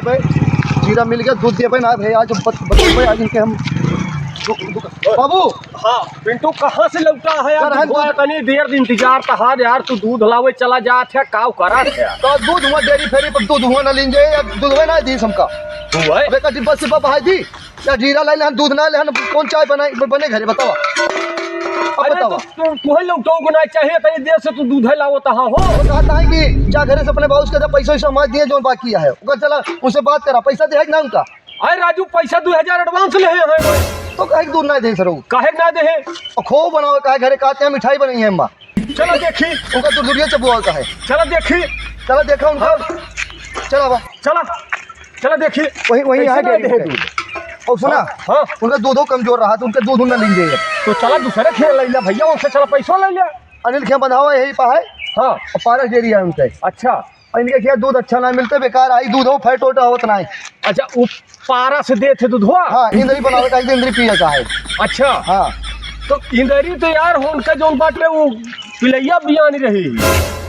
भाई जीरा मिल गया, दूध दे भाई ना भाई आज भाई आज इनके हम बाबू। हाँ पिंटू कहाँ से लौटा है यार? तनी देर इंतजार तहार यार, तू दूध लावे चला जा थे काव करा थे तो दूध हुआ डेरी फेरी पर दूध हुआ ना लीजिए या दूध हुआ ना दी हमका हुआ अबे का डिब्बा सिब्बा बहाई दी या जीरा लाई ले दूध ना ले कौन चाय बनाई बने घरे बताओ। अरे तो तू लौटो गुना चाहिए तनी देर से तू दूध लावो तहा हो। कहता है कि जा घरे से अपने बाबू के पैसा वैसा मार दिए जो बाकी है उनका चला उनसे बात करा पैसा दे ना उनका। अरे राजू पैसा 2000 एडवांस ले हैं तो कहे दूध ना दे सर काहे ना दे खो बनाओ कहे घरे कहते हैं मिठाई बनी है अम्मा। चलो देखी उनका तो दुनिया चबुआ का है। चलो देखी चलो देखा उनका चला बा चला चला देखी वही वही है दूध और सुना हाँ उनका दूधो कमजोर रहा तो उनका दूध ना लीजिए तो चला दूसरे खेल ले लिया भैया उनसे चला पैसा ले लिया। अनिल खे बंधावा यही पा है हाँ और पारस डेरी है उनके। अच्छा और इनके क्या दूध अच्छा ना मिलते बेकार आई दूध हो फैट वोटा होता ना। अच्छा वो पारा से दे थे दूध हुआ। हाँ इंद्री बनावे का इंद्री पिए का है। अच्छा हाँ तो इंदरी तो यार हो उनका जो बाटे वो पिलैया बियानी रही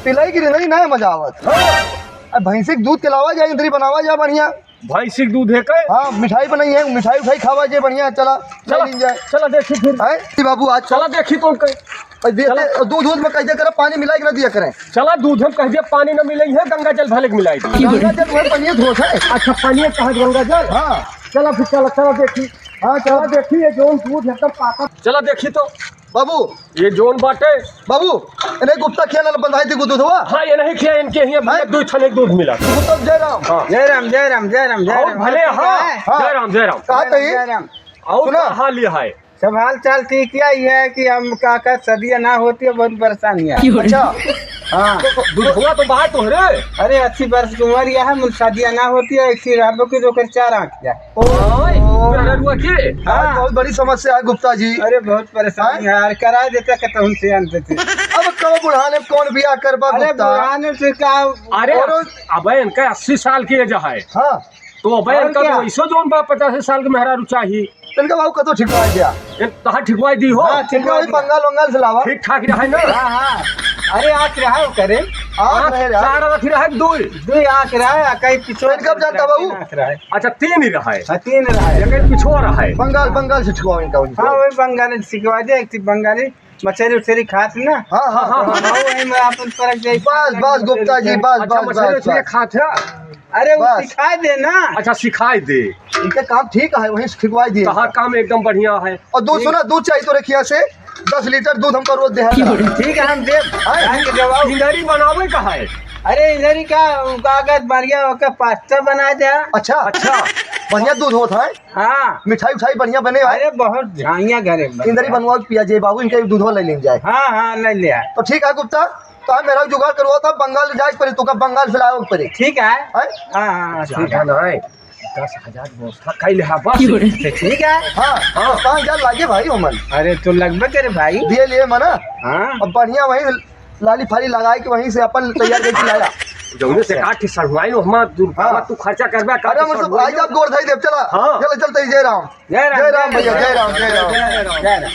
पिलाई की नहीं ना मजा आवत। हाँ भैंसी के दूध खिलावा जाए इंद्री बनावा जाए बढ़िया भैंसी के दूध है के। हाँ मिठाई बनाई है मिठाई उठाई खावा जाए बढ़िया चला चला जाए चला देखी फिर है बाबू आज चला देखी तो दूध दूध में कैसे करे पानी मिलाई ना दिया करें। चला दूध हम कह दिया पानी न मिले है गंगा जल भले मिलाई गंगा जल वह पानी धोस है। अच्छा पानी कहा गंगा जल। हाँ चला फिर चला चला देखी। हाँ चला देखी ये जोन दूध एकदम पाका चला देखी तो बाबू ये जोन बाटे बाबू इन्हें गुप्ता खेला बंधाई थी दूध हुआ। हाँ ये नहीं किया इनके ही दो छने दूध मिला। तब जय राम जय राम जय राम जय राम जय राम भले हाँ जय राम कहा जय राम। और कहा लिया है सब हाल चाल ठीक क्या ही है कि हम काका सदिया ना होती है बहुत परेशानी है। अच्छा हाँ दूध हुआ तो बात तो रे। अरे 80 वर्ष की उम्र यह है शादियाँ ना होती है इसी राबो की जो कर 4 आँख जाए। हाँ बहुत बड़ी समस्या है गुप्ता जी। अरे बहुत परेशानी है यार करा देते कहते उनसे अंत थे। अब कब बुढ़ाने कौन बियाह करबा अरे बुढ़ाने से क्या। अरे अब इनका 80 साल की एज है। हाँ तो अब इनका तो ऐसो जोन बा 85 साल के मेहरा चाहिए इनका बाबू कतो ठिकवा दिया कहा ठिकवाई दी हो। ठिकवा बंगाल वंगाल से लावा ठीक ठाक रहा ना। हाँ हाँ अरे आँख रहा है करे आँख रहे चार रखी रहा है दो आँख रहा है कहीं पिछोड़ कब जानता बाबू। अच्छा 3 ही रहा है। 3 रहा है कहीं पिछोड़ रहा है बंगाल बंगाल से ठिकवा इनका। हाँ वही बंगाली सिखवा दे एक बंगाली मछली उछली खात ना। हाँ हाँ हाँ वही में अपन परख जाए। बस बस गुप्ता जी बस बस बस खाते। अरे वो सिखा दे ना। अच्छा सिखाई दे इनका काम ठीक है वहीं ठिकवाई दिए। कहा काम एकदम बढ़िया है। और दूध सुना दूध चाहिए तो रखिया से 10 लीटर दूध हमको रोज दे। ठीक है हम दे इंदरी बनावे का है। अरे इधर का कागज बढ़िया होकर पास्ता बना दे। अच्छा अच्छा बढ़िया दूध होता है। हाँ मिठाई उठाई बढ़िया बने। अरे बहुत झाइया घरे इंदरी बनवा पिया जे बाबू इनका दूध ले लें जाए। हाँ हाँ ले लिया तो ठीक है गुप्ता तो मेरा जुगाड़ करवा था बंगाल जाए पड़े तो बंगाल से लाओ पड़े। ठीक है हाँ हाँ ठीक है 10,000 व्यवस्था कैले है बस ठीक है। हाँ हाँ 5,000 लागे भाई उमन। अरे तो लगभग करे भाई दिए लिए मना। हाँ अब बढ़िया वहीं लाली फाली लगाए कि वहीं से अपन तैयार करके खिलाया जौने से काट के सरवाई नो हम तू खर्चा करबा अरे मतलब आज आप गोड़ धाई देव चला। हाँ चलो चलते जय राम जय राम जय राम भैया जय राम जय राम जय राम।